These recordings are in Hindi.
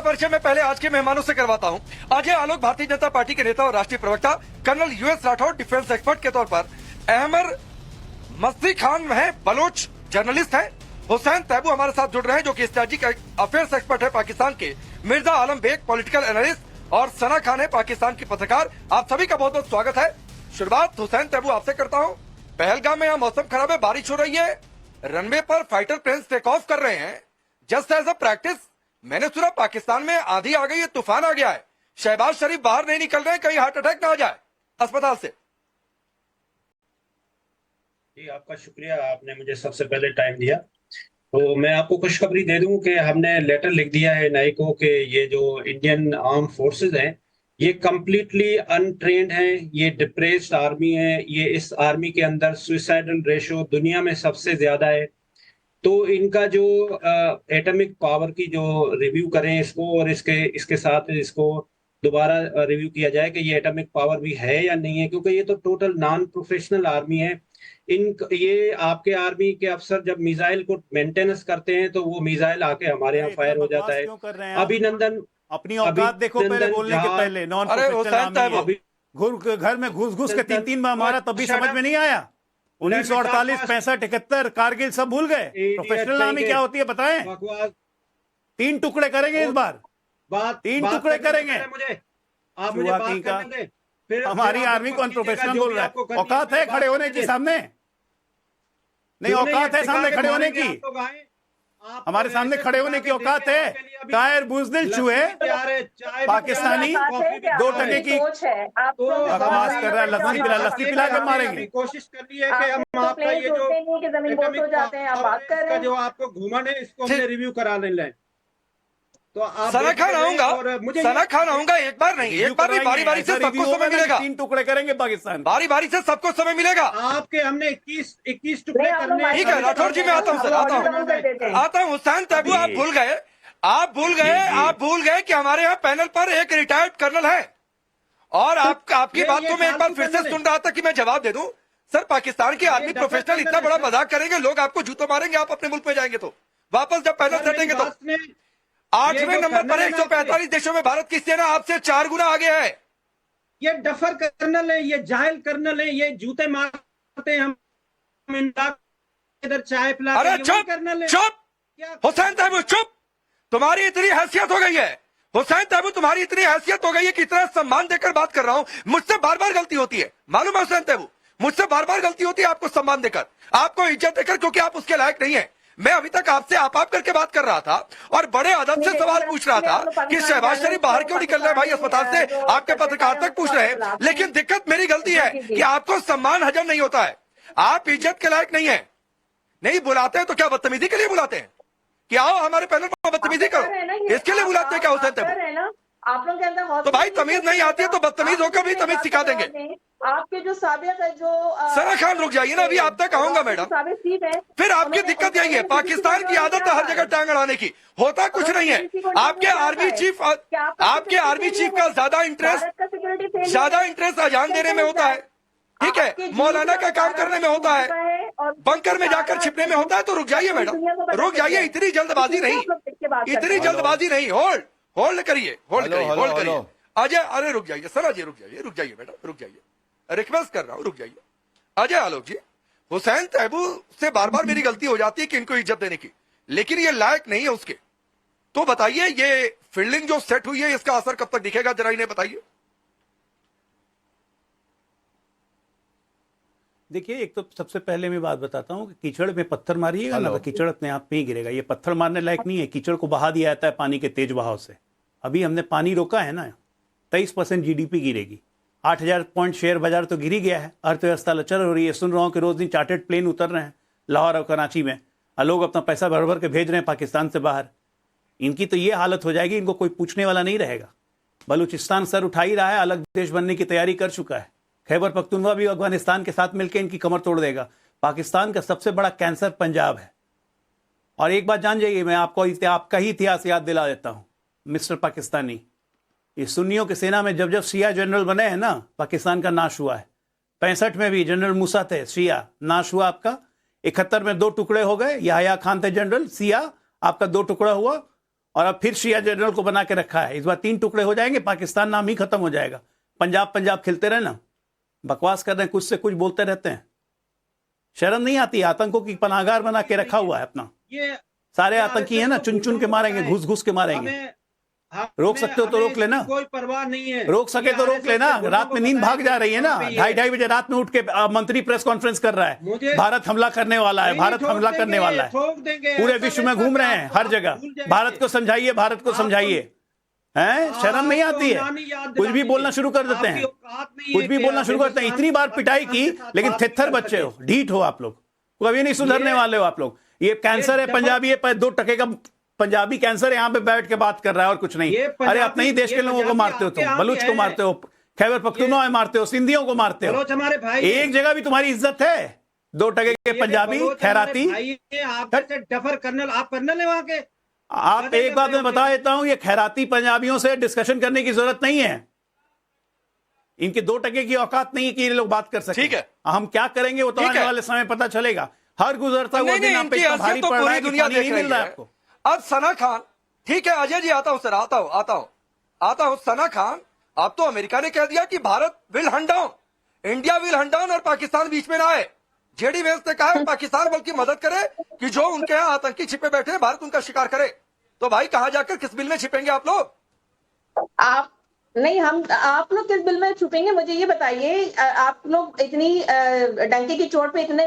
आपका परिचय मैं पहले आज के मेहमानों से करवाता हूँ। अजय आलोक भारतीय जनता पार्टी के नेता और राष्ट्रीय प्रवक्ता, colonel US Rathore defence expert के तौर पर, अहमद मस्ती खान है बलोच जर्नलिस्ट है, हुसैन तैबू हमारे साथ जुड़ रहे हैं जो कि स्ट्रेटेजिक अफेयर्स एक्सपर्ट है पाकिस्तान के, मिर्जा आलम बेग पॉलिटिकल एनालिस्ट और सना खान है पाकिस्तान की पत्रकार। आप सभी का बहुत बहुत स्वागत है। शुरुआत हुसैन तैबू आपसे करता हूँ। पहलगाम में यहाँ मौसम खराब है, बारिश हो रही है, रनवे पर फाइटर प्लेन्स टेक ऑफ कर रहे हैं। जस्ट एज अ प्रैक्टिस मैंने सुना पाकिस्तान में आंधी आ गई है, तूफान आ गया है, शहबाज शरीफ बाहर नहीं निकल रहे हैं, कहीं हार्ट अटैक ना आ जाए अस्पताल से। जी आपका शुक्रिया, आपने मुझे सबसे पहले टाइम दिया। तो मैं आपको खुशखबरी दे दूं कि हमने लेटर लिख दिया है नाई को कि ये जो इंडियन आर्म फोर्सेस हैं ये कम्प्लीटली अनट्रेन्ड हैं, ये डिप्रेस्ड आर्मी है, ये इस आर्मी के अंदर सुइसाइडल रेशो दुनिया में सबसे ज्यादा है। तो इनका जो एटॉमिक पावर की जो रिव्यू करें इसको, और इसके इसके साथ इसको दोबारा रिव्यू किया जाए कि ये एटॉमिक पावर भी है या नहीं है, क्योंकि ये तो टोटल नॉन प्रोफेशनल आर्मी है। ये आपके आर्मी के अफसर जब मिसाइल को मेंटेनेंस करते हैं तो वो मिसाइल आके हमारे यहाँ फायर हो जाता है। क्यों कर रहे हैं अभिनंदन, अपनी औकात देखो पहले बोलने के पहले। नॉन प्रोफेशनल घर में घुस घुस के तीन बार मारा तब भी समझ में नहीं आया। 1948, 65, 71 कारगिल सब भूल गए। प्रोफेशनल आर्मी क्या होती है बताएं? 3 टुकड़े करेंगे इस बार, 3 टुकड़े करेंगे। आप मुझे बात करने दें। फिर हमारी आर्मी को अनप्रोफेशनल बोल रहा है। औकात है खड़े होने की सामने? नहीं, औकात है सामने खड़े होने की? हमारे सामने खड़े होने की औकात है? टायर बुजदिल चूहे पाकिस्तानी 2 टके की बकवास कर रहा है। लस्सी पिला के मारेंगे। कोशिश कर रही है कि हम आपका ये जो आपको घुमन है इसको हमने रिव्यू करा लें। तो आप सना खान आऊंगा, सना खान आऊंगा, एक बार नहीं, एक बार नहीं, बारी बारी से सबको समय मिलेगा। 3 टुकड़े करेंगे पाकिस्तान, बारी बारी से सबको समय मिलेगा। आपके हमने 21 टुकड़े करने। ठीक है राठौर जी, मैं आता हूँ सर, आता हूँ। हुसैन तैबू आप भूल गए कि हमारे यहाँ पैनल पर एक रिटायर्ड कर्नल है, और आपकी बात को मैं एक बार फिर से सुन रहा था कि मैं जवाब दे दूं। सर, पाकिस्तान की आर्मी प्रोफेशनल इतना बड़ा मजाक करेंगे, लोग आपको जूतों मारेंगे, आप अपने मुल्क में जाएंगे तो वापस जब पैनल सटेंगे तो 8वें नंबर पर 145 देशों में भारत की सेना आपसे 4 गुना आगे है। ये डफर कर्नल है, ये जाहिल कर्नल है, ये जूते मारते हैं, हम इधर चाय पिलाते हैं। अरे चुप हुसैन तैबू, चुप। तुम्हारी इतनी हैसियत हो गई है हुसैन तैबू, तुम्हारी इतनी हैसियत हो गई है कि इतना सम्मान देकर बात कर रहा हूं। मुझसे बार बार गलती होती है, मालूम है हुसैन तैबू, मुझसे बार बार गलती होती है आपको सम्मान देकर, आपको इज्जत देकर, क्योंकि आप उसके लायक नहीं है। मैं अभी तक आपसे आप करके बात कर रहा था और बड़े अदब से सवाल पूछ रहा था कि शहबाज शरीफ बाहर क्यों निकल रहे हैं भाई अस्पताल से, आपके पत्रकार तक पूछ रहे हैं। लेकिन दिक्कत मेरी गलती है कि आपको सम्मान हजम नहीं होता है, आप इज्जत के लायक नहीं है। नहीं बुलाते हैं तो क्या बदतमीजी के लिए बुलाते हैं कि आओ हमारे पैनल पर बदतमीजी करो, इसके लिए बुलाते हैं क्या हुसैन तैबू? आप लोग के अंदर तो भाई तमीज नहीं आती है तो बदतमीज होकर भी तमीज सिखा देंगे। आपके जो साबित है जो सना खान रुक जाइए ना, अभी आप तक आऊंगा मैडम। फिर आपकी दिक्कत यही है, पाकिस्तान की आदत है हर जगह टांग अड़ाने की, होता कुछ नहीं है। आपके आर्मी चीफ का ज्यादा इंटरेस्ट अजान देने में होता है, ठीक है, मौलाना का काम करने में होता है, बंकर में जाकर छिपने में होता है। तो रुक जाइए मैडम, रुक जाइए, इतनी जल्दबाजी नहीं, इतनी जल्दबाजी नहीं। होल्ड करिए अजय, अरे रुक जाइए सना जी, रुक जाइए मैडम, रुक जाइए, रिक्वेस्ट कर रहा हूं, रुक जाइए। अजय आलोक जी, हुसैन तैबू से बार बार मेरी गलती हो जाती है कि इनको इज्जत देने की, लेकिन ये लायक नहीं है उसके। तो बताइए ये फील्डिंग जो सेट हुई है इसका असर कब तक दिखेगा, जरा इन्हें बताइए। देखिए, एक तो सबसे पहले मैं बात बताता हूँ कि कीचड़ में पत्थर मारिएगा ना तो कीचड़ अपने आप में ही गिरेगा। ये पत्थर मारने लायक नहीं है, कीचड़ को बहा दिया जाता है पानी के तेज बहाव से। अभी हमने पानी रोका है ना, 23% GDP गिरेगी, 8000 पॉइंट शेयर बाजार तो गिर ही गया है, अर्थव्यवस्था लचर हो रही है। सुन रहा हूँ कि रोज दिन चार्टर्ड प्लेन उतर रहे हैं लाहौर और कराची में, और लोग अपना पैसा भर भर के भेज रहे हैं पाकिस्तान से बाहर। इनकी तो ये हालत हो जाएगी, इनको कोई पूछने वाला नहीं रहेगा। बलूचिस्तान सर उठा ही रहा है, अलग देश बनने की तैयारी कर चुका है। खैबर पख्तूनख्वा भी अफगानिस्तान के साथ मिलकर इनकी कमर तोड़ देगा। पाकिस्तान का सबसे बड़ा कैंसर पंजाब है। और एक बात जान जाइए, मैं आपको आपका ही इतिहास याद दिला देता हूँ मिस्टर पाकिस्तानी। ये सुन्नियों की सेना में जब जब शिया जनरल बने हैं ना, पाकिस्तान का नाश हुआ है। 65 में भी जनरल मूसा थे, शिया, नाश हुआ आपका। 71 में 2 टुकड़े हो गए, याह्या खान थे जनरल, शिया, आपका 2 टुकड़ा हुआ। और अब फिर शिया जनरल को बना के रखा है। इस बार 3 टुकड़े हो जाएंगे, पाकिस्तान नाम ही खत्म हो जाएगा। पंजाब पंजाब खिलते रहे ना, बकवास कर रहे हैं, कुछ से कुछ बोलते रहते हैं, शर्म नहीं आती। आतंकों की पनाहगार बना के रखा हुआ है अपना। ये सारे आतंकी है ना, चुन चुन के मारेंगे, घुस घुस के मारेंगे। रोक सकते हो तो रोक लेना, कोई परवाह नहीं है, रोक सके तो रोक लेना। रात में नींद भाग जा रही है ना, 2:30 बजे रात में उठ के मंत्री प्रेस कॉन्फ्रेंस कर रहा है, भारत हमला करने वाला है, भारत हमला करने वाला है। पूरे विश्व में घूम रहे हैं, हर जगह। भारत को समझाइए, भारत को समझाइए। हैं, शर्म नहीं आती है? कुछ भी बोलना शुरू कर देते हैं, कुछ भी बोलना शुरू करते हैं। इतनी बार पिटाई की, लेकिन थित्थर बच्चे हो, ढीठ हो आप लोग, कभी नहीं सुधरने वाले हो आप लोग। ये कैंसर है पंजाबी, ये 2 टके का पंजाबी कैंसर यहाँ पे बैठ के बात कर रहा है और कुछ नहीं। अरे अपने ही देश के लोगों को मारते हो तुम, बलूच को मारते हो, खैबर पख्तूनख्वा में मारते हो, सिंधियों को मारते हो। हमारे भाई, एक जगह भी तुम्हारी इज्जत है? 2 टके के पंजाबी खैराती। डफर कर्नल, आप कर्नल है वहां के। आप एक बात मैं बता देता हूं, ये खैराती पंजाबियों से डिस्कशन करने की जरूरत नहीं है। इनके 2 टके की औकात नहीं है कि ये लोग बात कर सके। ठीक है, हम क्या करेंगे वो तो आने वाले समय पता चलेगा। हर गुजरता हुआ दिन आप पे इतना भारी पड़ रहा है कि पानी नहीं मिल रहा है आपको। अब सना खान, ठीक है अजय जी, आता हूं सर, आता हूं। सना खान, अब तो अमेरिका ने कह दिया कि Bharat will Hunt down, India will Hunt down, और पाकिस्तान बीच में ना आए। जेडी वेंस ने कहा पाकिस्तान बल की मदद करे कि जो उनके यहाँ आतंकी छिपे बैठे हैं, भारत उनका शिकार करे। तो भाई कहां जाकर किस बिल में छिपेंगे आप लोग? आप नहीं, हम आप लोग किस बिल में छुपेंगे मुझे ये बताइए। आप लोग इतनी डंके की चोट पे इतने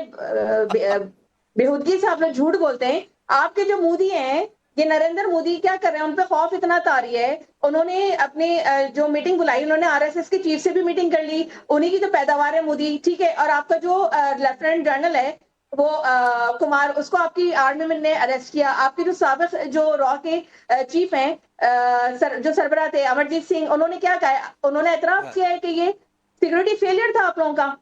बेहूदगी से आप लोग झूठ बोलते हैं। आपके जो मोदी हैं, ये नरेंद्र मोदी क्या कर रहे हैं, उन पे खौफ इतना तारी है। उन्होंने अपनी जो मीटिंग बुलाई, उन्होंने आरएसएस के चीफ से भी मीटिंग कर ली, उन्हीं की तो पैदावार है मोदी, ठीक है। और आपका जो लेफ्टिनेंट जनरल है वो कुमार, उसको आपकी आर्मी में ने अरेस्ट किया। आपके जो साबिक जो रॉ के चीफ हैं, जो सरबराह थे अमरजीत सिंह, उन्होंने क्या कहा? उन्होंने एतराफ किया है कि ये सिक्योरिटी फेलियर था आप लोगों का।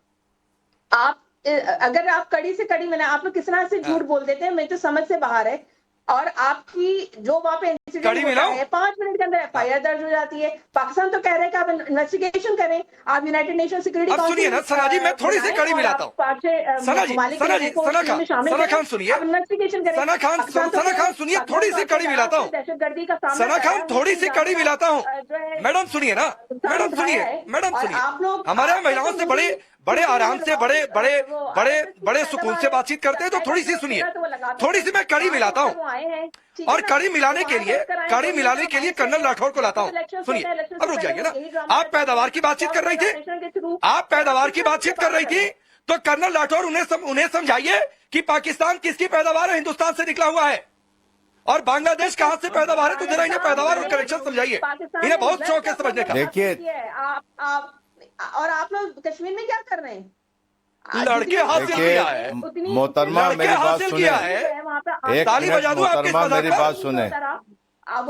आप अगर आप कड़ी से कड़ी, मैंने आप लोग किस तरह से झूठ बोल देते हैं, मैं तो समझ से बाहर है। और आपकी जो वहां पे इंसिडेंट होता है, 5 मिनट के अंदर एफआईआर दर्ज हो जाती है। पाकिस्तान तो कह रहे हैं कि आप इन्वेस्टिगेशन करें, आप यूनाइटेड नेशन सिक्योरिटी काउंसिल। सुनिए ना सना जी, मैं थोड़ी सी कड़ी मिलाता हूँ। सना खान सुनिए, सना खान सुनिए, थोड़ी सी कड़ी मिलाता हूँ। दहशतगर्दी का सामना, सना खान थोड़ी सी कड़ी मिलाता हूँ। मैडम सुनिए ना, मैडम सुनिए, आप लोग हमारे यहाँ महिलाओं से बड़े आराम से, बड़े सुकून से बातचीत करते हैं। तो थोड़ी सी सुनिए, थोड़ी सी मैं कड़ी मिलाता हूँ। और कड़ी मिलाने के लिए कर्नल राठौर को लाता हूँ। सुनिए, अब रुक जाइए ना। आप पैदावार की बातचीत कर रही थी, तो कर्नल राठौर उन्हें समझाइए कि पाकिस्तान किसकी पैदावार है, हिंदुस्तान से निकला हुआ है, और बांग्लादेश कहां से पैदावार है। तो जरा इन्हें पैदावार और कनेक्शन समझाइए, इन्हें बहुत शौक है समझने का। देखिए, और आप लोग कश्मीर में क्या कर रहे हैं? लड़के हासिल किया है, मोहतरमा मेरी बात सुने, एक ताली मिनट बजा दूं आपके इस मोहतरमा मजाक मेरी पर? बात सुने।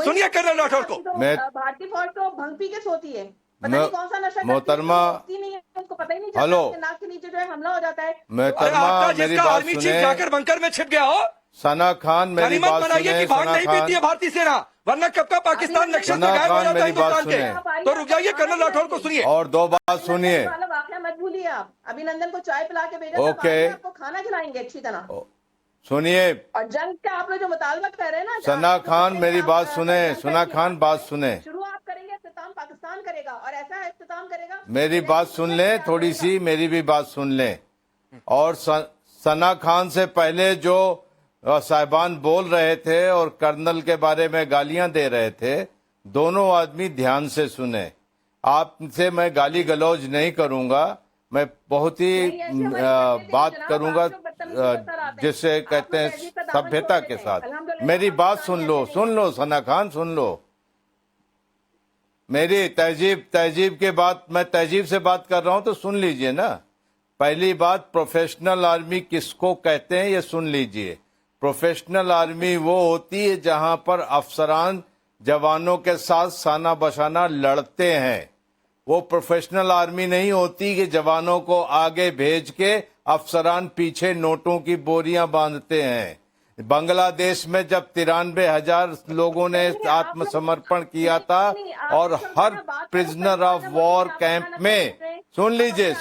सुनिए कर्नल राठौर को। मैं भारतीय फौज तो भंग पी के सोती है, पता नहीं कौन सा नशा मोहतरमा, नहीं है, उसको पता ही नहीं चलता, हेलो, उसके नाक के नीचे जो है हमला हो जाता है। मोहतरमा मेरी बात आर्मी चीफ सुने। जाकर बंकर में छिप गया हो, सना खान मेरी बात बनाइए सुने। कि भाग सना नहीं पीती है खान, भारतीय सेना, वरना कब का पाकिस्तान नक्शे से सना गायब हो खान जाता है मेरी बात हिंदुस्तान के। तो रुक जाइए, कर्नल राठौर को सुनिए। और 2 बात सुनिए। वाला वाकया मत भूलिए आप। अभिनंदन को चाय पिला के भेजा, ओके। आपको खाना खिलाएंगे अच्छी तरह। सुनिए, और जंग का आप लोग जो मुतालबा कर रहे हैं ना, सना खान मेरी बात सुने। सना खान बात सुने, शुरू आप करेंगे, इख्तिताम पाकिस्तान करेगा, और ऐसा इख्तिताम करेगा। मेरी बात सुन ले, थोड़ी सी मेरी भी बात सुन ले। और सना खान से पहले जो साहिबान बोल रहे थे और कर्नल के बारे में गालियां दे रहे थे, दोनों आदमी ध्यान से सुने। आपसे मैं गाली गलौज नहीं करूंगा, मैं बहुत ही बात करूंगा जिसे कहते हैं सभ्यता के साथ। मेरी बात सुन लो सना खान, सुन लो मेरी तहजीब के बात। मैं तहजीब से बात कर रहा हूं तो सुन लीजिए ना। पहली बात, प्रोफेशनल आर्मी किसको कहते हैं ये सुन लीजिए। प्रोफेशनल आर्मी वो होती है जहां पर अफसरान जवानों के साथ साना बशाना लड़ते हैं। वो प्रोफेशनल आर्मी नहीं होती कि जवानों को आगे भेज के अफसरान पीछे नोटों की बोरियां बांधते हैं। बांग्लादेश में जब 93,000 लोगों ने आत्मसमर्पण किया था और हर प्रिजनर ऑफ वॉर कैंप में, सुन लीजिए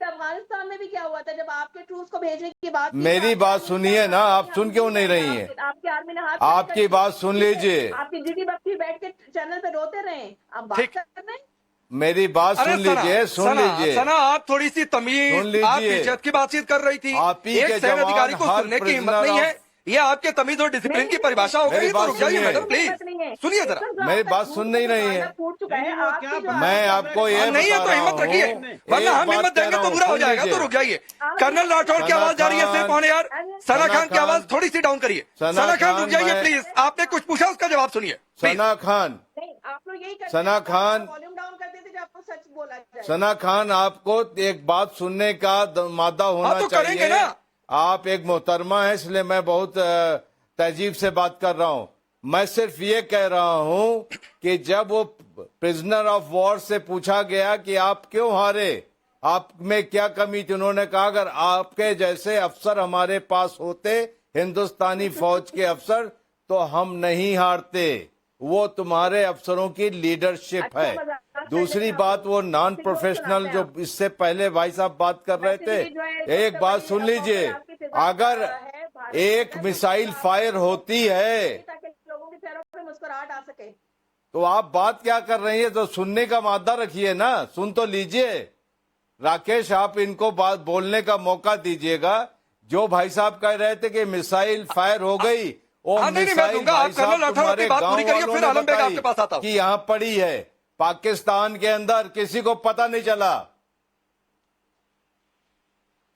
अफगानिस्तान में भी क्या हुआ था जब आपके ट्रूप्स को भेजने की बात की, मेरी तो बात आपने सुनिए ना, आप सुन क्यों नहीं रही हैं? आपकी आर्मी ने हाथ आपकी बात सुन लीजिए, आपकी दीदी बख्शी बैठ के चैनल पे रोते रहे, आप बात ठीक। कर रहे हैं। मेरी बात अरे सुन लीजिए, सुन लीजिए। सना आप थोड़ी सी सुन तमीज, लीजिए। आप इज्जत की बातचीत कर रही थी। आप ही एक के सैन्य जवान अधिकारी को हर सुनने की हिम्मत prisoner नहीं है। of- ये आपके तमीज और डिसिप्लिन की परिभाषा हो गई। मेरी तो बात रुक जाइए सुनिए। मैडम, प्लीज सुनिए जरा। मेरी बात सुन नहीं रही है। फूट चुका है आपकी जो मैं आपको ये नहीं है बता तो रहा हिम्मत रखिए, हूँ, वरना एक हम बात हिम्मत कह देंगे रहा तो हूँ, बुरा हो सुन जाएगा। तो लीजिए। रुक जाइए। कर्नल राठौड़ की आवाज जा रही है सिर्फ ऑन एयर। सना खान की आवाज थोड़ी सी डाउन करिए। सना खान रुक जाइए प्लीज। आपने कुछ पूछा, उसका जवाब सुनिए प्लीज। सना खान, नहीं, आप लोग यही करते सना हैं, खान, वॉल्यूम डाउन कर देते जब आपको सच बोला जाए। सना खान, आपको एक बात सुनने का मादा होना हाँ, तो करेंगे चाहिए। ना। आप एक मोहतरमा है, इसलिए मैं बहुत तहजीब से बात कर रहा हूं। मैं सिर्फ ये कह रहा हूं कि जब वो प्रिजनर ऑफ वॉर से पूछा गया कि आप क्यों हारे, आप में क्या कमी थी, उन्होंने कहा अगर आपके जैसे अफसर हमारे पास होते, हिंदुस्तानी फौज के अफसर, तो हम नहीं हारते। वो तुम्हारे अफसरों की लीडरशिप है। दूसरी बात, वो नॉन प्रोफेशनल जो इससे पहले भाई साहब बात कर रहे थे, एक बात सुन लीजिए, अगर एक मिसाइल फायर होती है ताकि लोगों के चेहरों पे मुस्कुराहट आ सके। तो आप बात क्या कर रही है? तो सुनने का मादा रखिए ना, सुन तो लीजिए। राकेश, आप इनको बात बोलने का मौका दीजिएगा। जो भाई साहब कह रहे थे कि मिसाइल फायर हो गई, वो हाँ, नहीं, मैं मिसाइल दूंगा। भाई आप कर्नल साहब राठौड़ तुम्हारे की बात गांव पूरी करिए, वालों फिर ने आलम बेग बताई आपके पास आता हूं। कि यहाँ पड़ी है। पाकिस्तान के अंदर किसी को पता नहीं चला।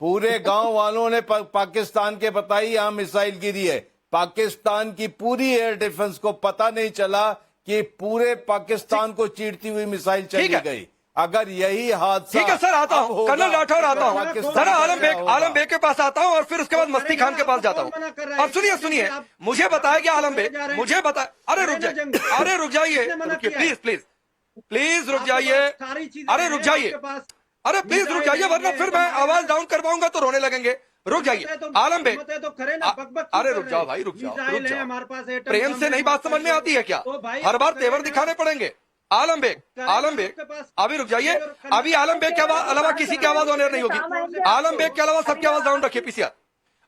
पूरे गांव वालों ने पाकिस्तान के बताई यहाँ मिसाइल गिरी है। पाकिस्तान की पूरी एयर डिफेंस को पता नहीं चला कि पूरे पाकिस्तान को चीरती हुई मिसाइल चली ठीक है। गई। अगर यही हादसा, ठीक है सर, आता अब हूँ। होगा, कर्नल राठौड़ आता तो हूँ। पाकिस्तान जरा का आलम क्या बेग, होगा? आलम बेग के पास आता हूँ और फिर उसके बाद मस्ती खान के पास जाता हूँ। और सुनिए सुनिए, मुझे बताया गया आलम बेग, मुझे बता, अरे रुक जाइए, अरे रुक जाइए, रुकिए प्लीज प्लीज प्लीज रुक जाइए। अरे रुक जाइए, अरे प्लीज रुक जाइए, वरना फिर मैं आवाज डाउन करवाऊंगा तो रोने लगेंगे। रुक जाइए आलम बेग। अरे रुक जाओ भाई, रुक जाओ, रुक जाओ। प्रेम से नहीं बात समझ में आती है क्या? हर बार तेवर दिखाने पड़ेंगे। आलम बेग, आलम बेग, अभी रुक जाइए। अभी आलम बेग के अलावा किसी की आवाज ऑन एयर नहीं होगी। आलम बेग के अलावा सबकी आवाज डाउन रखिए पीसीआर।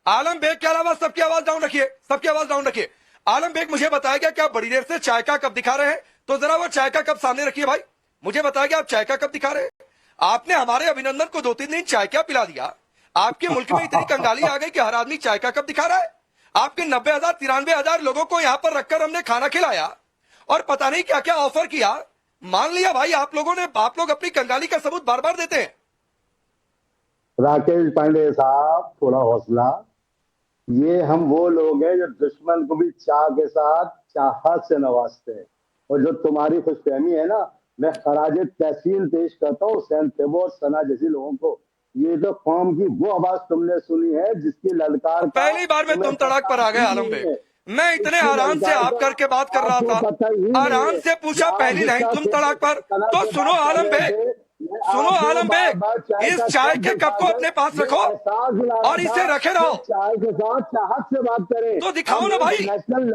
आलम बेग के अलावा सबकी आवाज डाउन रखिए, सबकी आवाज डाउन रखिए। आलम बेग, मुझे बताया गया कि आप बड़ी देर से चाय का कप दिखा रहे हैं, तो जरा वो चाय का कप सामने रखिए भाई। मुझे बताया गया आप चाय का कप दिखा रहे हैं। आपने हमारे अभिनंदन को 2-3 दिन चाय क्या पिला दिया। आपके मुल्क में इतनी कंगाली आ गई कि हर आदमी चाय का कप दिखा रहा है। आपके 90,000 93,000 लोगों को यहां पर रखकर हमने खाना खिलाया और पता नहीं क्या क्या ऑफर किया। मान लिया भाई आप लोगों ने, आप लोग अपनी कंगाली का सबूत बार बार देते हैं। राकेश पांडे साहब, थोड़ा हौसला। ये हम वो लोग हैं जो दुश्मन को भी चाह के साथ चाहत से नवाजते हैं। और जो तुम्हारी खुशफहमी है ना, मैं खराजे तहसील पेश करता हूँ सैन तेबो और सना जैसी लोगों को। ये तो कौम की वो आवाज तुमने सुनी है जिसकी ललकार का पहली बार में तुम तड़ाक पर आ गए आलम बेग। मैं इतने आराम से आप करके बात कर रहा था, आराम से पूछा पहली लाइन तुम तड़ाक पर। तो सुनो आलम बेग, सुनो आलम बेग, इस चाय के कप को अपने पास रखो और इसे रखे रहो। चाय के साथ चाहत से बात करें तो दिखाओ ना भाई,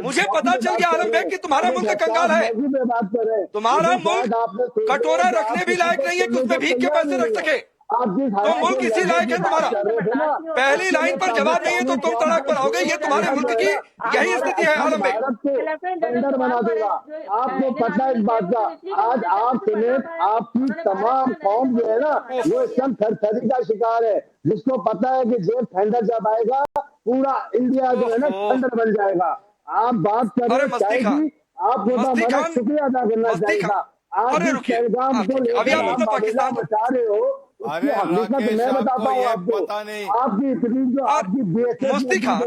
मुझे पता चल गया आलम बेग कि तुम्हारा मुल्क कंगाल है। तुम्हारा मुल्क कटोरा रखने भी लायक नहीं है कि उसमें भीख के पैसे रख सके। तो मुल्क इसी लायक है तुम्हारा। पहली लाइन पर जवाब नहीं है तो तुम तड़ाक पर आओगे। ये तुम्हारे मुल्क की यही स्थिति है आलम बेग। टेंडर बना देगा। आपको पता है इस बात का। आज आप समेत आपकी तमाम कौम जो है ना, वो इस समय थरथरी का शिकार है। जिसको पता है कि जेब टेंडर जब आएगा पूरा इंडिया जो है ना टेंडर बन जाएगा। आप बात कर रहे हैं, आपको तो हमारा शुक्रिया अदा करना चाहिए। अरे रुकिए, अभी आप अपना पाकिस्तान बता रहे हो। अरे राकेश, आपको ये पता नहीं। आपकी इतनी जो आपकी मुफ्ती खान,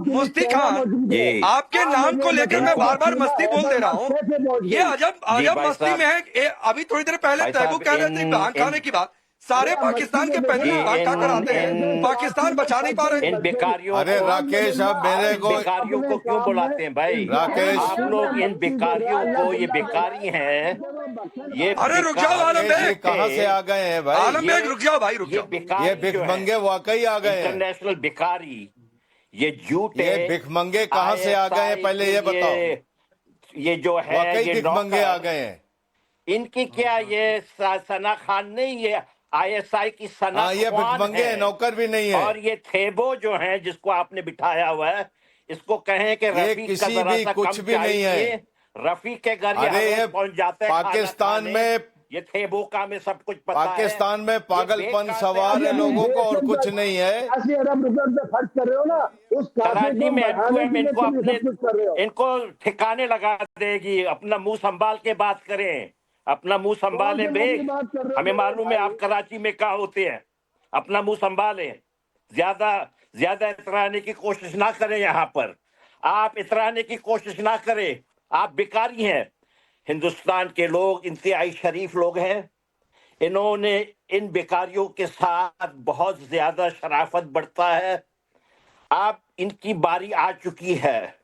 मुफ्ती खान, आपके नाम को लेकर मैं बार बार मस्ती बोल दे रहा हूँ। ये अजब मस्ती में है। अभी थोड़ी देर पहले तैबू कह रहे थे भांग खाने की बात। सारे पाकिस्तान के पैदल भांग खा कर आते हैं, पाकिस्तान बचा नहीं पा रहे। इन बेकारियों, अरे राकेश, अब मेरे को बेकारियों को क्यों बुलाते हैं भाई? राकेश, आप लोग इन बेकारियों को, ये बेकारी हैं, ये अरे रुक जाओ आलम ये बेग, कहाँ से आ गए हैं भाई? आलम बेग रुक जाओ भाई, रुक ये जाओ। बेकारी ये भिखमंगे वाकई आ गए हैं। इंटरनेशनल बेकारी, ये झूठ ये है। भिखमंगे कहाँ से आ गए हैं पहले ये बताओ। ये जो है वाकई ये भिखमंगे नौकर, आ गए हैं। इनकी क्या, ये सना खान नहीं, ये आईएसआई की सना हाँ, ये ख्वान भिखमंगे है। हैं, नौकर भी नहीं है। और ये थेबो जो है जिसको आपने बिठाया हुआ है, इसको कहें कि ये रफीक का किसी जरा भी सा कुछ कम भी चाय नहीं है। पिए। रफीक के घर ये अरे हर ये रोज पहुंच जाते हैं खाना पाकिस्तान खाने। में ये थेबो का में सब कुछ पता है। पाकिस्तान में ये पागलपन बेकार सवार है से- लोगों को, और कुछ नहीं है। 80 अरब रुपए से खर्च कर रहे हो ना, उस काफे कराची को में बढ़ाने M2M के लिए इनको तुम ये अपने सब कुछ कर रहे हो। इनको ठिकाने लगा देगी। अपना मुंह संभाल के बात करें, अपना मुंह संभालें कौन से बे। मुंह की बात कर रहे हो हमें मेरे मालूम है भाई? आप कराची में क्या होते हैं। अपना मुंह संभालें, ज्यादा ज्यादा इतराने की कोशिश ना करें। यहाँ पर आप इतराने की कोशिश ना करें, आप बेकारी हैं। हिंदुस्तान के लोग इंतहाई शरीफ लोग हैं। इन्होंने इन बेकारियों के साथ बहुत ज्यादा शराफत बढ़ता है। अब इनकी बारी आ चुकी है।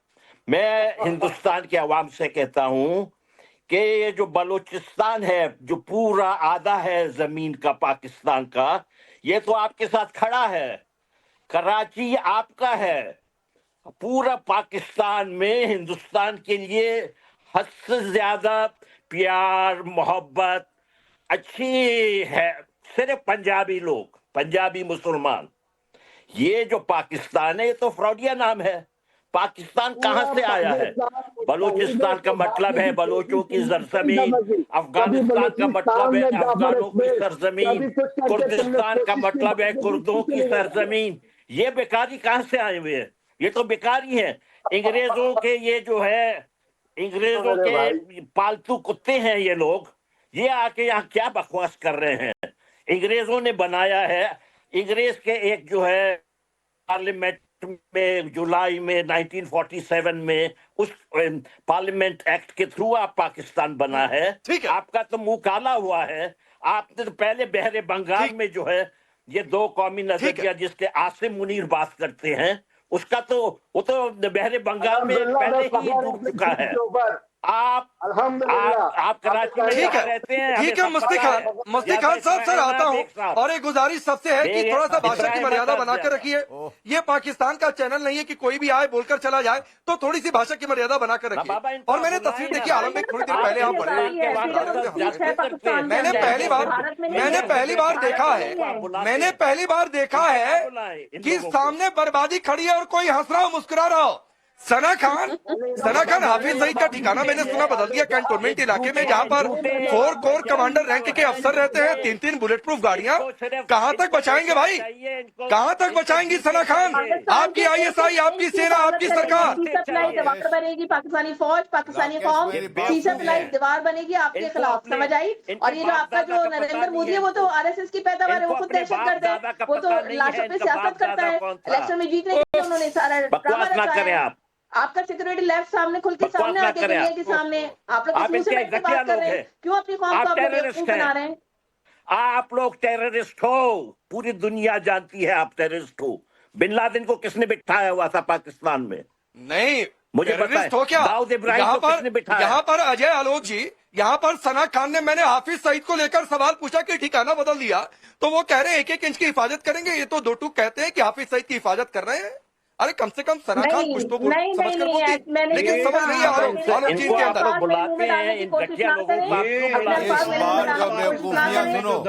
मैं हिंदुस्तान के अवाम से कहता हूं कि ये जो बलूचिस्तान है, जो पूरा आधा है जमीन का पाकिस्तान का, ये तो आपके साथ खड़ा है। कराची आपका है। पूरा पाकिस्तान में हिंदुस्तान के लिए हद से ज्यादा प्यार मोहब्बत अच्छी है सिर्फ पंजाबी लोग, पंजाबी मुसलमान। ये जो पाकिस्तान है, ये तो फ्रॉडिया नाम है। पाकिस्तान कहां से आया है? बलूचिस्तान का मतलब है बलोचों की सरजमीन। अफगानिस्तान का मतलब है अफगानों की सरजमीन। कुर्दिस्तान का मतलब है कुर्दों की सरजमीन। ये बेकारी कहां से आए हुए हैं? ये तो बेकारी है। अंग्रेजों के ये जो है, अंग्रेजों के पालतू कुत्ते हैं ये लोग। ये आके यहाँ क्या बकवास कर रहे हैं? अंग्रेजों ने बनाया है। अंग्रेज के एक जो है पार्लियामेंट में जुलाई में 1947 में उस पार्लियामेंट एक्ट के थ्रू आप पाकिस्तान बना है। ठीक है। आपका तो मुंह काला हुआ है। आपने तो पहले बहरे बंगाल ठीक। में जो है ये दो कौमी नजरिया जिसके आसिम मुनीर बात करते हैं, उसका तो वो तो बहरे बंगाल में पहले ही डूब चुका है। आप कराची में ठीक जहाँ है, रहते हैं, ठीक है। हमें सब पता है। मस्ती खान साहब सर आता हूँ, साहब। और एक गुजारिश सबसे है कि थोड़ा सा भाषा की मर्यादा बना के रखिए। ओह। ये पाकिस्तान का चैनल नहीं है कि कोई भी आए बोलकर चला जाए, तो थोड़ी सी भाषा की मर्यादा बना कर बाबा, रखिए। इनको और मैंने बुलाएं तस्वीर ना। देखी आलम में थोड़ी देर पहले आप बड़े मैंने पहली बार देखा है कि सामने बर्बादी खड़ी है और कोई हंस रहा हो, मुस्कुरा रहा हो। सना खान हाफिज सईद का ठिकाना मैंने सुना बदल दिया कैंटोनमेंट इलाके में, जहां पर 4 कोर कमांडर रैंक के अफसर रहते हैं, 3-3 बुलेट प्रूफ गाड़ियां। कहां तक बचाएंगे भाई? कहां तक बचाएंगी सना खान? आपकी आईएसआई, आपकी सेना, आपकी सरकार। दीवार बनेगी पाकिस्तानी फौज, पाकिस्तानी कौम, दीवार बनेगी आपके खिलाफ, समझ आई? और ये जो आपका जो नरेंद्र मोदी है, वो तो आरएसएस की पैदावार है, वो खुद दहशतगर्द है, वो तो लाशों पे सियासत करता है। इलेक्शन में जीतने के लिए उन्होंने सारा ड्रामा रचा है। आपका सिक्योरिटी लेफ्ट सामने खुल के सामने आके दुनिया के सामने आप लोग मुंह से बैठ के बात कर रहे हैं। क्यों अपनी कौम को आप लोग बेवकूफ बना रहे हैं? आप लोग टेररिस्ट हो। पूरी दुनिया जानती है आप टेररिस्ट हो। बिन लादेन को किसने बिठाया हुआ था पाकिस्तान में? नहीं, मुझे टेररिस्ट हो क्या? दाऊद इब्राहिम यहाँ को किसने बिठाया? यहाँ पर अजय आलोक जी, यहाँ पर सना खान ने, मैंने हाफिज सईद को लेकर सवाल पूछा कि ठिकाना बदल दिया, तो वो कह रहे हैं 1-1 इंच की हिफाजत करेंगे। ये तो 2 टूक कहते हैं कि हाफिज सईद की हिफाजत कर रहे हैं। अरे कम से कम सना खान कुछ तो समझ कर बोलती, लेकिन समझ नहीं आ रहा आलोक जी के अंदर। बुलाते हैं इन घटिया लोगों को।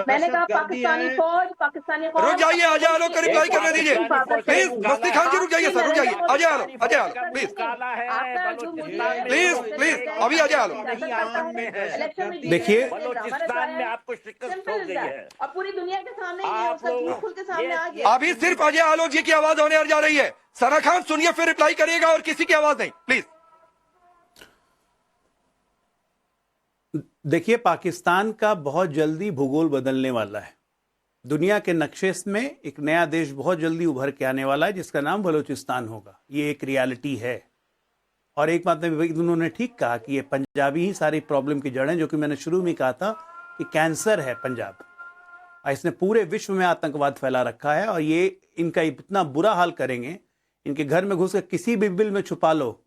मैंने कहा पाकिस्तानी फौज, पाकिस्तानी कौम। रुक जाइए, अजय आलोक को रिप्लाई करने दीजिए प्लीज। मस्ती खान जी रुक जाइए सर, रुक जाइए। अजय आलोक प्लीज प्लीज अभी अजय आलोक। देखिए, बलूचिस्तान में आपको शिकस्त हो गई है और पूरी दुनिया के सामने ही आप उसका लोग- झूठ खुल के सामने आ गया। अभी सिर्फ अजय आलोक जी की आवाज होने जा रही है। सना खान सुनिए, फिर रिप्लाई करिएगा, और किसी की आवाज नहीं प्लीज। देखिए, पाकिस्तान का बहुत जल्दी भूगोल बदलने वाला है। दुनिया के नक्शे में एक नया देश बहुत जल्दी उभर के आने वाला है, जिसका नाम बलूचिस्तान होगा। ये एक रियलिटी है। और एक बात में उन्होंने ठीक कहा कि ये पंजाबी ही सारी प्रॉब्लम की जड़ है, जो कि मैंने शुरू में कहा था कि कैंसर है पंजाब। इसने पूरे विश्व में आतंकवाद फैला रखा है, और ये इनका इतना बुरा हाल करेंगे, इनके घर में घुस कर किसी भी बिल में छुपा लो,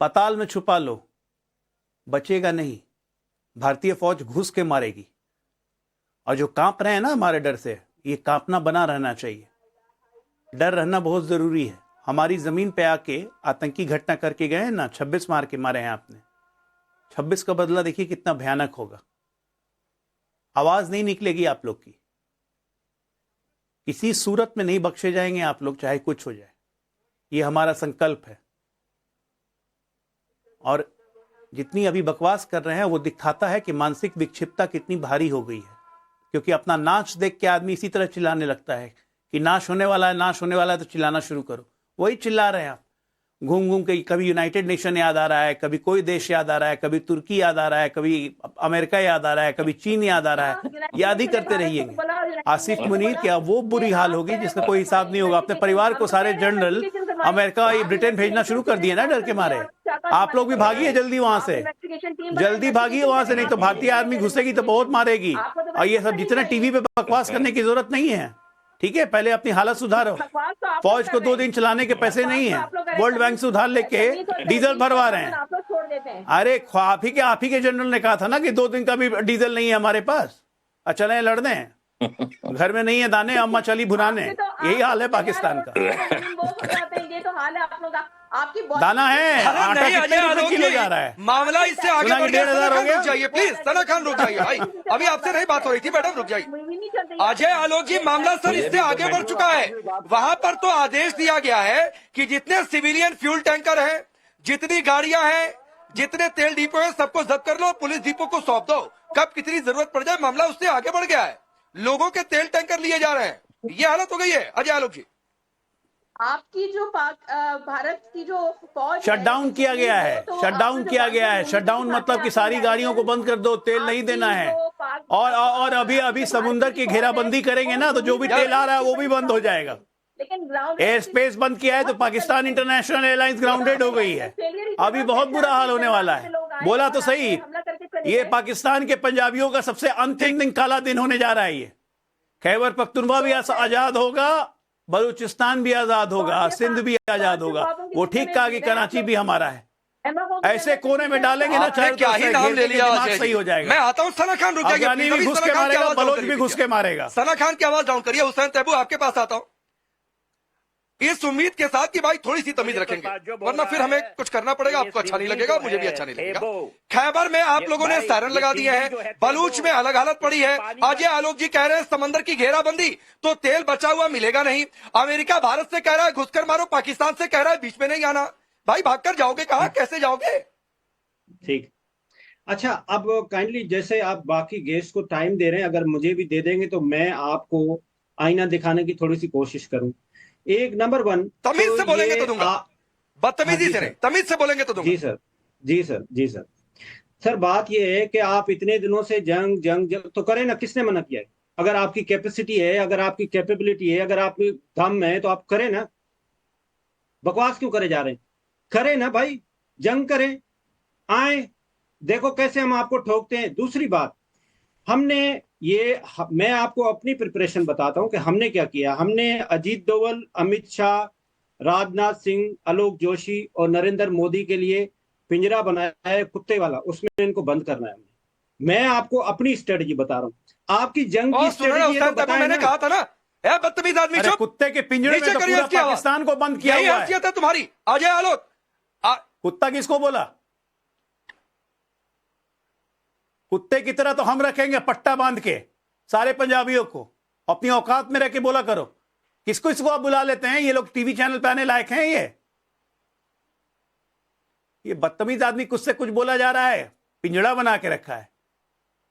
पाताल में छुपा लो, बचेगा नहीं। भारतीय फौज घुस के मारेगी। और जो कांप रहे हैं ना हमारे डर से, ये कांपना बना रहना चाहिए। डर रहना बहुत जरूरी है। हमारी जमीन पे आके आतंकी घटना करके गए हैं ना, 26 मार के मारे हैं आपने। 26 का बदला देखिए कितना भयानक होगा। आवाज नहीं निकलेगी आप लोग की। किसी सूरत में नहीं बख्शे जाएंगे आप लोग, चाहे कुछ हो जाए। ये हमारा संकल्प है। और जितनी अभी बकवास कर रहे हैं वो दिखाता है कि मानसिक विक्षिप्तता कितनी भारी हो गई है। क्योंकि अपना नाच देख के आदमी इसी तरह चिल्लाने लगता है कि नाश होने वाला है, नाश होने वाला है, तो चिल्लाना शुरू करो। वही चिल्ला रहे हैं आप घूम घूम के। कभी यूनाइटेड नेशन याद आ रहा है, कभी कोई देश याद आ रहा है, कभी तुर्की याद आ रहा है, कभी अमेरिका याद आ रहा है, कभी चीन याद आ रहा है। याद ही करते रहिएगा। आसिफ मुनीर क्या वो बुरी हाल होगी जिसका कोई हिसाब नहीं होगा। अपने परिवार को सारे जनरल अमेरिका ब्रिटेन भेजना शुरू कर दिए ना डर के मारे। आप लोग भी भागिए जल्दी वहां से, जल्दी भागिए वहां से, नहीं तो भारतीय आर्मी घुसेगी तो बहुत मारेगी। और ये सब जितना टीवी पे बकवास करने की जरूरत नहीं है, ठीक है? पहले अपनी हालत सुधारो। फौज को 2 दिन चलाने के पैसे नहीं है, वर्ल्ड बैंक से उधार लेके डीजल भरवा रहे हैं। अरे आप ही के जनरल ने कहा था ना कि 2 दिन का भी डीजल नहीं है हमारे पास, चले लड़ने हैं। घर में नहीं है दाने, अम्मा चली भुनाने। यही हाल है पाकिस्तान का। दाना है, आटा कितने रुपए किलो जा रहा है? मामला इससे आगे बढ़ गया। 1,500 हो गया। रुक जाइए प्लीज, सना खान रुक जाइए भाई, अभी आपसे नहीं बात हो रही थी मैडम, रुक जाइए। अजय आलोक जी, मामला सर इससे आगे बढ़ चुका है। वहां पर तो आदेश दिया गया है कि जितने सिविलियन फ्यूल टैंकर हैं, जितनी गाड़ियां हैं, जितने तेल डिपो हैं, सबको जब्त कर लो, पुलिस डिपो को सौंप दो। कब कितनी जरूरत पड़ जाए, मामला उससे आगे बढ़ गया है। लोगों के तेल टैंकर लिए जा रहे हैं, ये हालत हो गई है। अजय आलोक जी, आपकी जो भारत की जो फौज शटडाउन किया गया है, शटडाउन किया गया है। शटडाउन मतलब कि सारी गाड़ियों को बंद कर दो, तेल नहीं देना है। और अभी समुद्र की घेराबंदी करेंगे ना, तो जो भी तेल आ रहा है वो भी बंद हो जाएगा। लेकिन ग्राउंड एयर स्पेस बंद किया है तो पाकिस्तान इंटरनेशनल एयरलाइंस ग्राउंडेड हो गई है। अभी बहुत बुरा हाल होने वाला है। बोला तो सही, ये पाकिस्तान के पंजाबियों का सबसे अंतिम दिन, काला दिन होने जा रहा है। ये खैबर पख्तूनख्वा भी आजाद होगा, बलूचिस्तान भी आजाद होगा, सिंध भी आजाद होगा। वो ठीक कहा कि कराची भी हमारा है। ऐसे कोने में डालेंगे ना, आपने क्या ही नाम ले लिया अजय जी। सही हो जाएगा। मैं आता हूँ, सना खान रुक जाइए। अफगानी भी घुस के मारेगा, बलोच भी घुस के मारेगा। सना खान की आवाज डाउन करिए। हुसैन तैबू, आपके पास आता हूँ इस उम्मीद के साथ कि भाई थोड़ी सी तमीज रखेंगे, वरना फिर हमें कुछ करना पड़ेगा। आपको अच्छा नहीं लगेगा, मुझे भी अच्छा नहीं लगेगा। खैबर में आप लोगों ने सायरन लगा दिए हैं, बलूच में अलग हालत पड़ी है। अजय आलोक जी कह रहे हैं समंदर की घेराबंदी, तो तेल बचा हुआ मिलेगा नहीं। अमेरिका भारत से कह रहा है घुसकर मारो, पाकिस्तान से कह रहा है बीच में नहीं आना। भाई भागकर जाओगे कहाँ, कैसे जाओगे? ठीक, अच्छा, अब काइंडली जैसे आप बाकी गेस्ट को टाइम दे रहे हैं, अगर मुझे भी दे देंगे तो मैं आपको आईना दिखाने की थोड़ी सी कोशिश करूं। एक नंबर 1, तमीज से बोलेंगे तो दूंगा, बदतमीजी से नहीं, तमीज से बोलेंगे तो दूंगा। जी सर, जी सर, जी सर। सर बात यह है कि आप इतने दिनों से जंग तो करें ना, किसने मना किया है? अगर आपकी कैपेसिटी है, अगर आपकी कैपेबिलिटी है, अगर आपकी दम है तो आप करें ना। बकवास क्यों करे जा रहे हैं? करें ना भाई, जंग करें, आए, देखो कैसे हम आपको ठोकते हैं। दूसरी बात, मैं आपको अपनी प्रिपरेशन बताता हूं कि हमने क्या किया। हमने अजीत डोवल, अमित शाह, राजनाथ सिंह, आलोक जोशी और नरेंद्र मोदी के लिए पिंजरा बनाया है कुत्ते वाला, उसमें इनको बंद करना है। मैं आपको अपनी स्ट्रेटजी बता रहा हूं। आपकी जंग की स्ट्रेटजी तो मैंने कहा था ना, बदतमीज आदमी, अरे कुत्ते के पिंजरे में तो पूरा पाकिस्तान को बंद किया हुआ है। तुम्हारी अजय आलोक, कुत्ता किसको बोला? कुत्ते की तरह तो हम रखेंगे पट्टा बांध के सारे पंजाबियों को। अपनी औकात में रह के बोला करो। किसको इसको आप बुला लेते हैं? ये लोग टीवी चैनल पे आने लायक हैं? ये बदतमीज आदमी कुछ से कुछ बोला जा रहा है, पिंजड़ा बना के रखा है।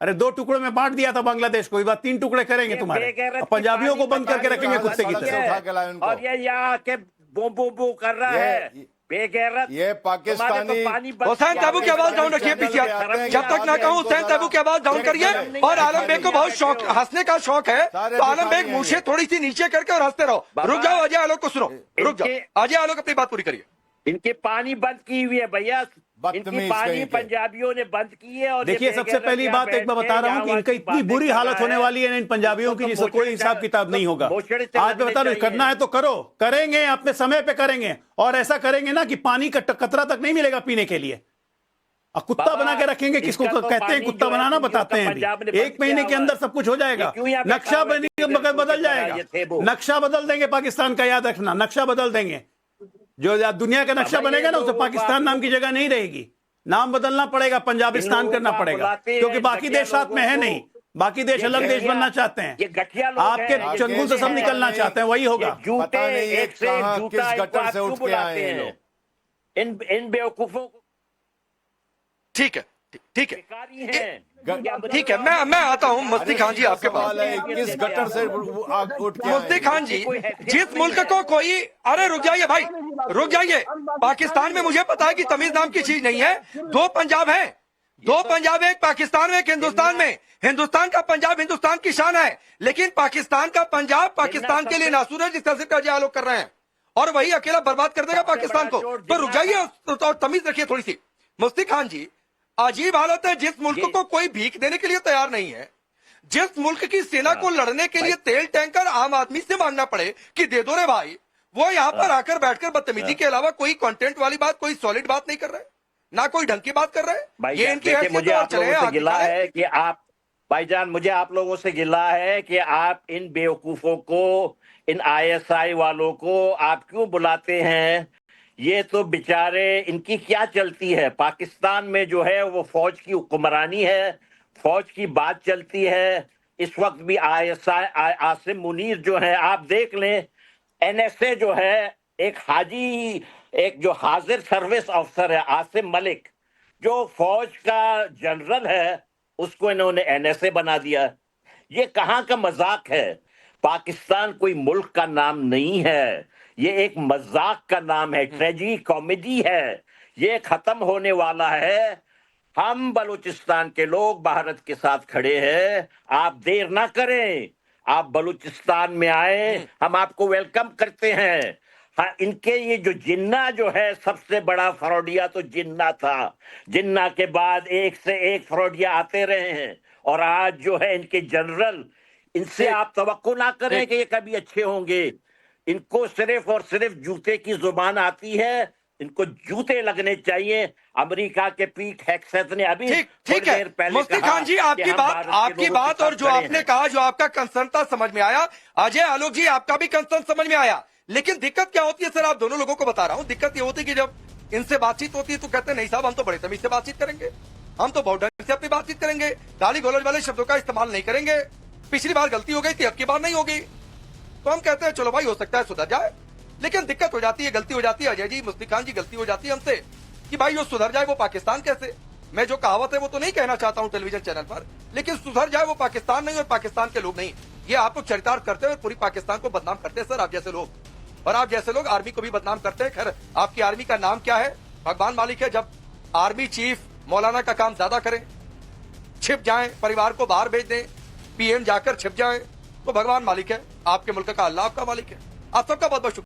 अरे 2 टुकड़ों में बांट दिया था बांग्लादेश को, इस बार 3 टुकड़े करेंगे तुम्हारे। पंजाबियों को बंद करके रखेंगे कुत्ते की तरह। और ये यहाँ के बो बो बो कर रहा है बेगैरत। ये पाकिस्तानी हुसैन तैबू की आवाज डाउन रखिए पीछे। जब तक ना कहूं हुसैन तैबू की आवाज डाउन करिए। और आलम बेग को बहुत शौक, हंसने का शौक है, तो आलम बेग मूछें थोड़ी सी नीचे करके और हंसते रहो। रुक जाओ अजय आलोक को सुनो, रुक जाओ अजय आलोक, अपनी बात पूरी करिए। इनके पानी बंद की हुई है भैया, इनकी पानी पंजाबियों ने बंद की है। और देखिए सबसे पहली बात एक मैं बता रहा हूं कि इनका इतनी बुरी हालत होने वाली है इन पंजाबियों की, जिसका कोई हिसाब किताब नहीं होगा। आज मैं बता रहा हूं, करना है तो करो, करेंगे, अपने समय पे करेंगे। और ऐसा करेंगे ना कि पानी का कतरा तक नहीं मिलेगा पीने के लिए। और कुत्ता बना के रखेंगे, किसको कहते हैं कुत्ता बनाना, बताते हैं अभी। 1 महीने के अंदर सब कुछ हो जाएगा, नक्शा बदल जाएगा। नक्शा बदल देंगे पाकिस्तान का, याद रखना, नक्शा बदल देंगे। जो दुनिया का नक्शा बनेगा ना, उससे पाकिस्तान नाम की जगह नहीं रहेगी, नाम बदलना पड़ेगा, पंजाबिस्तान करना पड़ेगा, क्योंकि बाकी देश साथ में है नहीं। बाकी देश अलग देश बनना चाहते हैं। ये घटिया लोग आपके हैं, ये चंगुल से सब हैं, निकलना चाहते हैं, वही होगा। ये झूठे, पता नहीं ये एक से एक कहाँ, झूठा, किस इनको गटर आप से क्यों उठ के बुलाते आए ये हैं? लोग। इन बेवकूफों को ठीक है, ठीक है, बेकारी हैं। ठीक है। मैं आता हूं मुफ्ती खान जी आपके पास। सवाल है, किस गटर से उठ के आए मुफ्ती ये? खान जी, जिस मुल्क को कोई, अरे रुक जाइए भाई, रुक जाइए। पाकिस्तान में मुझे पता है कि तमीज नाम की चीज नहीं है। दो पंजाब है, दो पंजाब है, एक पाकिस्तान में, एक हिंदुस्तान में। हिंदुस्तान का पंजाब हिंदुस्तान की शान है, लेकिन पाकिस्तान का पंजाब पाकिस्तान के लिए नासूर है, जिस तरह से कर्ज आलोक कर रहे हैं, और वही अकेला बर्बाद कर देगा पाकिस्तान को। तो रुक जाइए और तमीज रखिए थोड़ी सी। मुफ्ती खान जी, अजीब हालत है, जिस मुल्क को कोई भीख देने के लिए तैयार नहीं है, जिस मुल्क की सेना को लड़ने के लिए तेल टैंकर आम आदमी से मांगना पड़े कि दे दो रे भाई, वो यहाँ पर आकर बैठकर बदतमीजी के अलावा कोई कंटेंट वाली बात, कोई सॉलिड बात नहीं कर रहे, ना कोई ढंग की बात कर रहे। ये इनकी हैसियत मुझे है, आप चले लोगों से आगे गिला चले। है कि आप, भाईजान, मुझे आप लोगों से गिला है कि आप इन बेवकूफों को, इन आईएसआई वालों को आप क्यों बुलाते हैं? ये तो बेचारे, इनकी क्या चलती है पाकिस्तान में, जो है वो फौज की हुक्मरानी है, फौज की बात चलती है। इस वक्त भी आईएसआई आसिम मुनीर जो है, आप देख लें, एनएसए जो है, एक हाजी, एक जो हाजिर सर्विस अफसर है आसिम मलिक, जो फौज का जनरल है, उसको इन्होंने एनएसए बना दिया। ये कहाँ का मजाक है? पाकिस्तान कोई मुल्क का नाम नहीं है, ये एक मजाक का नाम है, ट्रेजिडी कॉमेडी है। ये खत्म होने वाला है। हम बलूचिस्तान के लोग भारत के साथ खड़े हैं। आप देर ना करें, आप बलूचिस्तान में आए, हम आपको वेलकम करते हैं। हाँ, इनके ये जो जिन्ना जो है, सबसे बड़ा फ्रॉडिया तो जिन्ना था। जिन्ना के बाद एक से एक फ्रॉडिया आते रहे हैं, और आज जो है इनके जनरल, इनसे आप तवक्को ना करें कि ये कभी अच्छे होंगे। इनको सिर्फ और सिर्फ जूते की जुबान आती है, इनको जूते लगने चाहिए। अमेरिका के पीट हेग्सेथ ने अभी ठीक है मुफ्ती खान जी, आपकी बात और जो आपने कहा, जो आपका कंसर्न था, समझ में आया। अजय आलोक जी, आपका भी कंसर्न समझ में आया। लेकिन दिक्कत क्या होती है सर, आप दोनों लोगों को बता रहा हूं, दिक्कत ये होती है कि जब इनसे बातचीत होती है तो कहते हैं नहीं साहब, हम तो बड़े तमीज से बातचीत करेंगे, हम तो बहुत ढंग से अपनी बातचीत करेंगे, गाली गलौज वाले शब्दों का इस्तेमाल नहीं करेंगे, पिछली बार गलती हो गई थी, अब की बार नहीं होगी। तो हम कहते हैं चलो भाई, हो सकता है सुधर जाए। लेकिन दिक्कत हो जाती है, गलती हो जाती है, अजय जी, मुफ्ती खान जी, गलती हो जाती है हमसे कि भाई वो सुधर जाए वो पाकिस्तान कैसे। मैं जो कहावत है वो तो नहीं कहना चाहता हूं टेलीविजन चैनल पर, लेकिन सुधर जाए वो पाकिस्तान नहीं और पाकिस्तान के लोग नहीं। ये आप लोग चरितार्थ करते हैं और पूरी पाकिस्तान को बदनाम करते हैं सर, आप जैसे लोग। और आप जैसे लोग आर्मी को भी बदनाम करते हैं। खैर, आपकी आर्मी का नाम क्या है, भगवान मालिक है। जब आर्मी चीफ मौलाना का काम ज्यादा करें, छिप जाएं, परिवार को बाहर भेज दें, पीएम जाकर छिप जाएं, तो भगवान मालिक है। आपके मुल्क का अल्लाह आपका मालिक है। आप सबका बहुत बहुत शुक्रिया।